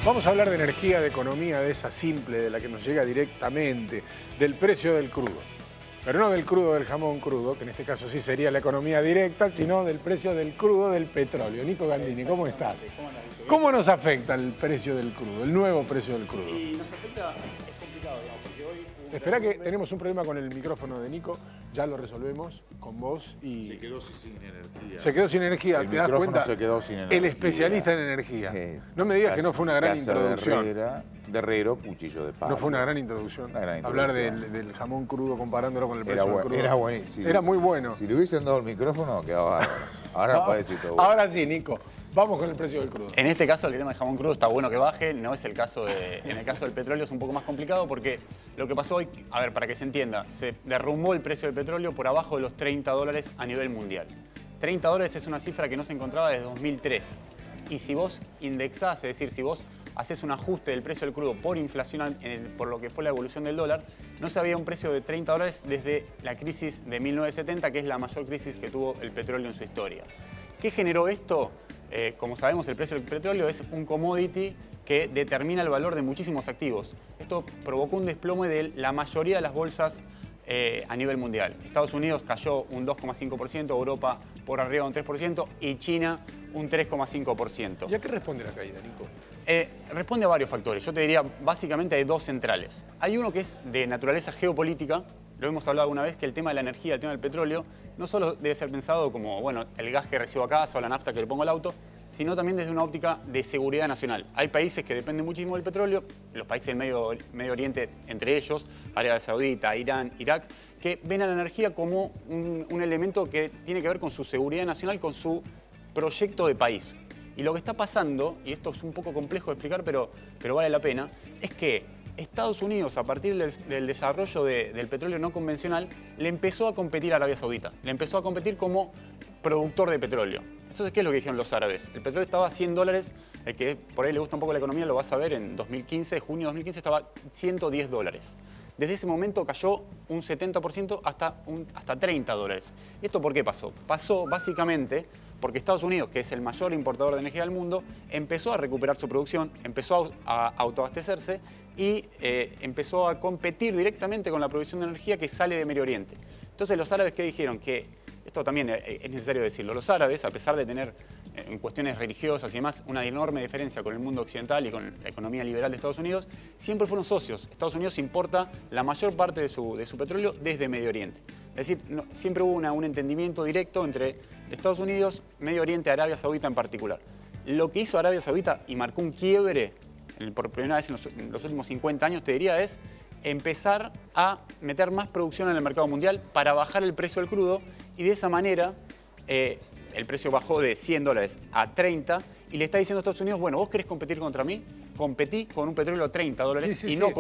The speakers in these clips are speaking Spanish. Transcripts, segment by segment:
Vamos a hablar de energía, de economía, de esa simple, de la que nos llega directamente, del precio del crudo. Pero no del crudo del jamón crudo, que en este caso sí sería la economía directa, sino del precio del crudo del petróleo. Nico Gandini, ¿cómo estás? ¿Cómo nos afecta el precio del crudo, el nuevo precio del crudo? Y nos afecta, es complicado, digamos, porque hoy... Espera que tenemos un problema con el micrófono de Nico, ya lo resolvemos con vos y... Se quedó sin energía. Se quedó sin energía, El ¿te das micrófono cuenta? se quedó sin energía. El especialista en energía. No me digas que no fue una gran introducción. De Herrero, cuchillo de palo. No fue una gran introducción. Hablar del jamón crudo comparándolo con el precio del crudo. Era buenísimo. Era muy bueno. Si le hubiesen dado el micrófono, quedaba bárbaro. Ahora no parece todo bueno. Ahora sí, Nico. Vamos con el precio del crudo. En este caso, el tema del jamón crudo está bueno que baje, no es el caso en el caso del petróleo es un poco más complicado porque lo que pasó hoy, a ver, para que se entienda, se derrumbó el precio del petróleo por abajo de los $30 a nivel mundial. $30 es una cifra que no se encontraba desde 2003. Y si vos indexás, es decir, si vos haces un ajuste del precio del crudo por inflación, por lo que fue la evolución del dólar, no se había un precio de $30 desde la crisis de 1970, que es la mayor crisis que tuvo el petróleo en su historia. ¿Qué generó esto? Como sabemos, el precio del petróleo es un commodity que determina el valor de muchísimos activos. Esto provocó un desplome de la mayoría de las bolsas a nivel mundial. Estados Unidos cayó un 2,5%, Europa por arriba un 3% y China un 3,5%. ¿Y a qué responde la caída, Nico? Responde a varios factores. Yo te diría, básicamente hay dos centrales. Hay uno que es de naturaleza geopolítica, lo hemos hablado alguna vez, que el tema de la energía, el tema del petróleo, no solo debe ser pensado como, bueno, el gas que recibo a casa o la nafta que le pongo al auto, sino también desde una óptica de seguridad nacional. Hay países que dependen muchísimo del petróleo, los países del Medio Oriente, entre ellos, Arabia Saudita, Irán, Irak, que ven a la energía como un elemento que tiene que ver con su seguridad nacional, con su proyecto de país. Y lo que está pasando, y esto es un poco complejo de explicar, pero vale la pena, es que Estados Unidos, a partir del desarrollo del petróleo no convencional, le empezó a competir a Arabia Saudita. Le empezó a competir como productor de petróleo. Entonces, ¿qué es lo que dijeron los árabes? El petróleo estaba a $100, el que por ahí le gusta un poco la economía lo vas a ver en 2015, junio de 2015 estaba a $110. Desde ese momento cayó un 70% hasta $30. ¿Y esto por qué pasó? Pasó básicamente porque Estados Unidos, que es el mayor importador de energía del mundo, empezó a recuperar su producción, empezó a autoabastecerse y empezó a competir directamente con la producción de energía que sale de Medio Oriente. Entonces los árabes, ¿qué dijeron? Que esto también es necesario decirlo. Los árabes, a pesar de tener en cuestiones religiosas y demás una enorme diferencia con el mundo occidental y con la economía liberal de Estados Unidos, siempre fueron socios. Estados Unidos importa la mayor parte de su petróleo desde Medio Oriente. Es decir, siempre hubo un entendimiento directo entre Estados Unidos, Medio Oriente, Arabia Saudita en particular. Lo que hizo Arabia Saudita y marcó un quiebre por primera vez en los últimos 50 años, te diría, es empezar a meter más producción en el mercado mundial para bajar el precio del crudo y de esa manera el precio bajó de $100 a 30 y le está diciendo a Estados Unidos, bueno, ¿vos querés competir contra mí? Competí con un petróleo a $30 y no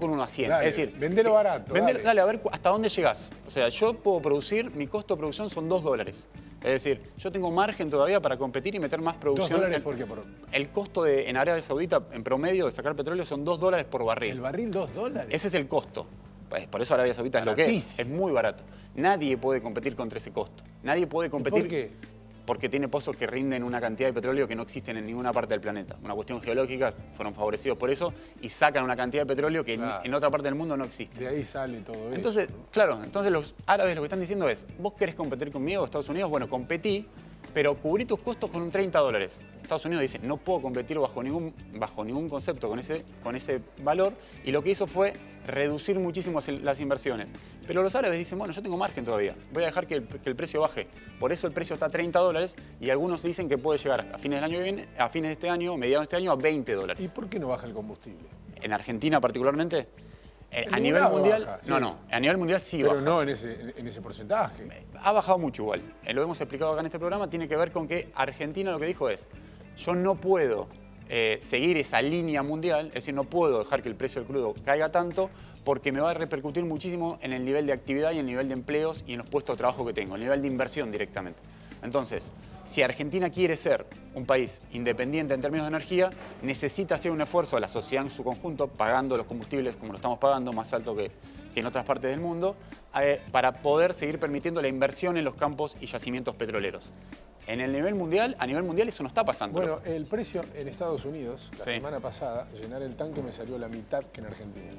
con uno a 100. Dale, es decir, vendelo barato. Dale, a ver hasta dónde llegás. O sea, yo puedo producir, mi costo de producción son $2. Es decir, yo tengo margen todavía para competir y meter más producción. $2 ¿por qué? El costo en Arabia Saudita, en promedio, de sacar petróleo son $2 por barril. ¿El barril $2? Ese es el costo. Pues por eso Arabia Saudita es lo que es. Es muy barato. Nadie puede competir contra ese costo. Nadie puede competir. ¿Por qué? Porque tiene pozos que rinden una cantidad de petróleo que no existen en ninguna parte del planeta. Una cuestión geológica, fueron favorecidos por eso y sacan una cantidad de petróleo que en otra parte del mundo no existe. De ahí sale todo eso. Entonces, claro, los árabes lo que están diciendo es, ¿vos querés competir conmigo, Estados Unidos? Bueno, competí, pero cubrí tus costos con un $30. Estados Unidos dice, no puedo competir bajo ningún concepto con ese valor, y lo que hizo fue reducir muchísimo las inversiones. Pero los árabes dicen, bueno, yo tengo margen todavía, voy a dejar que el precio baje. Por eso el precio está a $30 y algunos dicen que puede llegar hasta fines del año que viene, a fines de este año, mediados de este año, a $20. ¿Y por qué no baja el combustible? En Argentina particularmente, a nivel lado mundial, baja, sí. no, a nivel mundial sí baja. Pero no en ese porcentaje. Ha bajado mucho igual. Lo hemos explicado acá en este programa, tiene que ver con que Argentina lo que dijo es, yo no puedo seguir esa línea mundial, es decir, no puedo dejar que el precio del crudo caiga tanto porque me va a repercutir muchísimo en el nivel de actividad y en el nivel de empleos y en los puestos de trabajo que tengo, el nivel de inversión directamente. Entonces, si Argentina quiere ser un país independiente en términos de energía, necesita hacer un esfuerzo a la sociedad en su conjunto, pagando los combustibles como lo estamos pagando, más alto que en otras partes del mundo, para poder seguir permitiendo la inversión en los campos y yacimientos petroleros. a nivel mundial eso no está pasando. Bueno, el precio en Estados Unidos, la Sí. semana pasada, llenar el tanque me salió la mitad que en Argentina.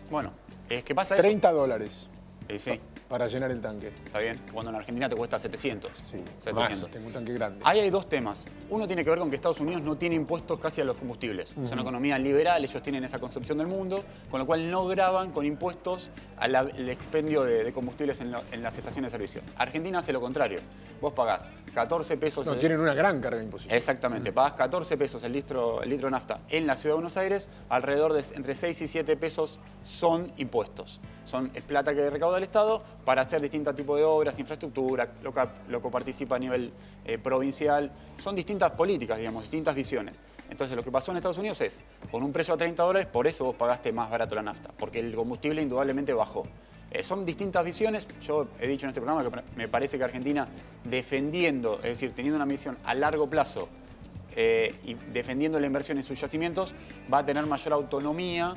Bueno, es que pasa eso. $30 Sí, para llenar el tanque. está bien. Cuando en Argentina te cuesta 700. Sí, 700. más, tengo un tanque grande. Ahí hay dos temas. Uno tiene que ver con que Estados Unidos no tiene impuestos casi a los combustibles. Es una economía liberal, ellos tienen esa concepción del mundo, con lo cual no graban con impuestos al expendio de combustibles en las estaciones de servicio. Argentina hace lo contrario. Vos pagás 14 pesos... No, tienen una gran carga impositiva. Exactamente, pagás 14 pesos el litro de nafta en la Ciudad de Buenos Aires, alrededor de entre 6 y 7 pesos son impuestos. Es plata que recauda el Estado para hacer distintos tipos de obras, infraestructura, lo que participa a nivel provincial. Son distintas políticas, digamos, distintas visiones. Entonces lo que pasó en Estados Unidos es, con un precio a $30, por eso vos pagaste más barato la nafta, porque el combustible indudablemente bajó. Son distintas visiones. Yo he dicho en este programa que me parece que Argentina, defendiendo, es decir, teniendo una misión a largo plazo y defendiendo la inversión en sus yacimientos, va a tener mayor autonomía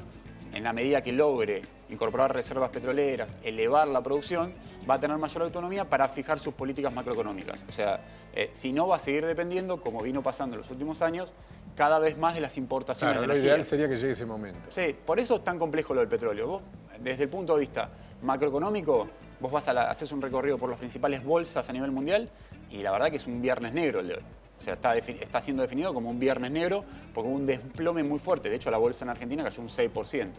en la medida que logre incorporar reservas petroleras, elevar la producción, va a tener mayor autonomía para fijar sus políticas macroeconómicas. O sea, si no, va a seguir dependiendo, como vino pasando en los últimos años, cada vez más de las importaciones Claro, de lo energía. ideal sería que llegue ese momento. Sí, por eso es tan complejo lo del petróleo. Vos, desde el punto de vista macroeconómico, vos haces un recorrido por las principales bolsas a nivel mundial y la verdad que es un viernes negro el de hoy. O sea, está siendo definido como un viernes negro porque hubo un desplome muy fuerte. De hecho, la bolsa en Argentina cayó un 6%.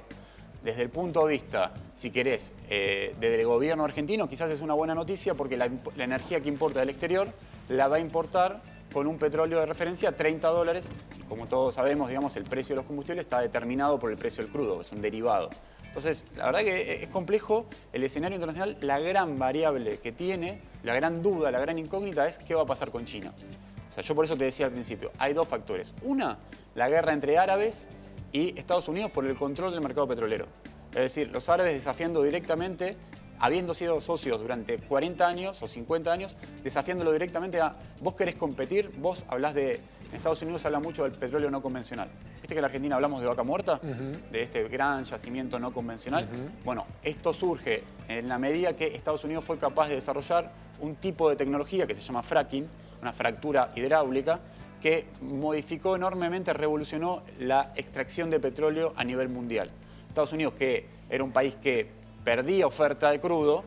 Desde el punto de vista, si querés, desde el gobierno argentino, quizás es una buena noticia porque la energía que importa del exterior la va a importar con un petróleo de referencia a $30. Y como todos sabemos, digamos, el precio de los combustibles está determinado por el precio del crudo, es un derivado. Entonces, la verdad que es complejo el escenario internacional. La gran variable que tiene, la gran duda, la gran incógnita es qué va a pasar con China. O sea, yo por eso te decía al principio, hay dos factores. Una, la guerra entre árabes y Estados Unidos por el control del mercado petrolero. Es decir, los árabes desafiando directamente, habiendo sido socios durante 40 años o 50 años, desafiándolo directamente a, vos querés competir, vos hablás de... En Estados Unidos se habla mucho del petróleo no convencional. ¿Viste que en la Argentina hablamos de Vaca Muerta? De este gran yacimiento no convencional. Bueno, esto surge en la medida que Estados Unidos fue capaz de desarrollar un tipo de tecnología que se llama fracking, una fractura hidráulica, que modificó enormemente, revolucionó la extracción de petróleo a nivel mundial. Estados Unidos, que era un país que perdía oferta de crudo,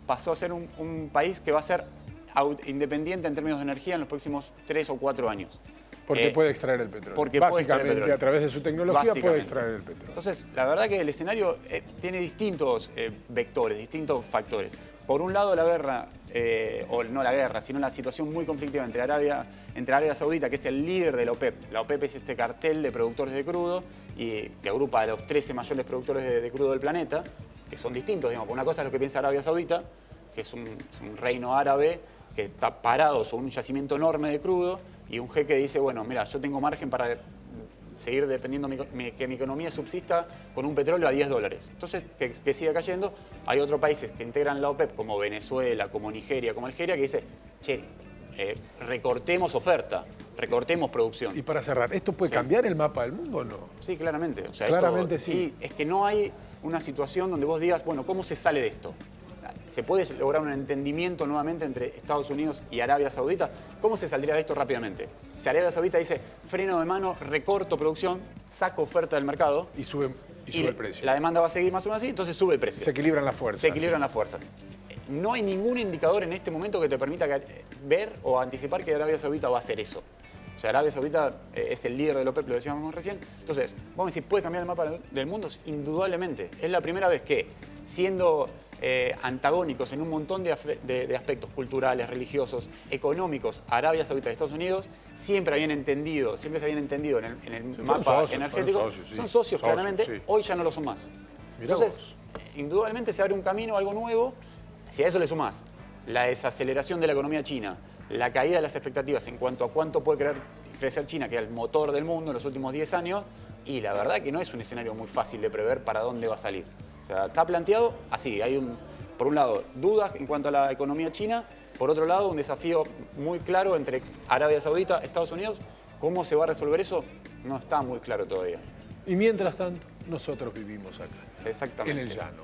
pasó a ser un país que va a ser independiente en términos de energía en los próximos 3 o 4 años. Porque puede extraer el petróleo. Porque puede extraer el Básicamente, petróleo. a través de su tecnología puede Básicamente. extraer el petróleo. Entonces, la verdad que el escenario tiene distintos vectores, distintos factores. Por un lado, la guerra, o no la guerra, sino la situación muy conflictiva entre Arabia Saudita, que es el líder de la OPEP. La OPEP es este cartel de productores de crudo y que agrupa a los 13 mayores productores de crudo del planeta, que son distintos, digamos. Una cosa es lo que piensa Arabia Saudita, que es un reino árabe que está parado sobre un yacimiento enorme de crudo, y un jeque dice, bueno, mira, yo tengo margen para seguir dependiendo que mi economía subsista con un petróleo a $10. Entonces, que siga cayendo. Hay otros países que integran la OPEP, como Venezuela, como Nigeria, como Algeria, que dice, che, recortemos oferta, recortemos producción. Y para cerrar, ¿esto puede cambiar el mapa del mundo o no? Sí, claramente. O sea, Claramente sí. Y es que no hay una situación donde vos digas, bueno, ¿cómo se sale de esto? ¿Se puede lograr un entendimiento nuevamente entre Estados Unidos y Arabia Saudita? ¿Cómo se saldría de esto rápidamente? Si Arabia Saudita dice, freno de mano, recorto producción, saco oferta del mercado. Y sube el precio. La demanda va a seguir más o menos así, entonces sube el precio. Se equilibran las fuerzas. Se equilibran las fuerzas. No hay ningún indicador en este momento que te permita ver o anticipar que Arabia Saudita va a hacer eso. O sea, Arabia Saudita es el líder de la OPEP, lo decíamos recién. Entonces, vamos a decir, ¿puede cambiar el mapa del mundo? Indudablemente. Es la primera vez que, siendo antagónicos en un montón de aspectos culturales, religiosos, económicos, Arabia Saudita y Estados Unidos siempre se habían entendido en el mapa energético. Son socios, claramente. Sí. Hoy ya no lo son más. Mirá Entonces, vos. indudablemente se abre un camino, algo nuevo. Si a eso le sumás la desaceleración de la economía china, la caída de las expectativas en cuanto a cuánto puede crecer China, que es el motor del mundo en los últimos 10 años, y la verdad que no es un escenario muy fácil de prever para dónde va a salir. O sea, está planteado así, hay por un lado dudas en cuanto a la economía china, por otro lado un desafío muy claro entre Arabia Saudita y Estados Unidos. ¿Cómo se va a resolver eso? No está muy claro todavía. Y mientras tanto, nosotros vivimos acá. Exactamente. En el llano.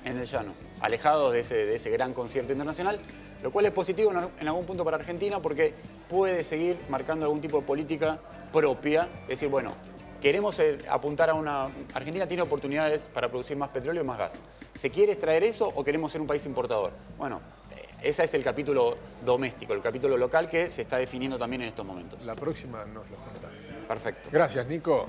En el llano, alejados de ese gran concierto internacional. Lo cual es positivo en algún punto para Argentina porque puede seguir marcando algún tipo de política propia. Es decir, bueno, queremos apuntar a una... Argentina tiene oportunidades para producir más petróleo y más gas. ¿Se quiere extraer eso o queremos ser un país importador? Bueno, ese es el capítulo doméstico, el capítulo local que se está definiendo también en estos momentos. La próxima nos lo contás. Perfecto. Gracias, Nico.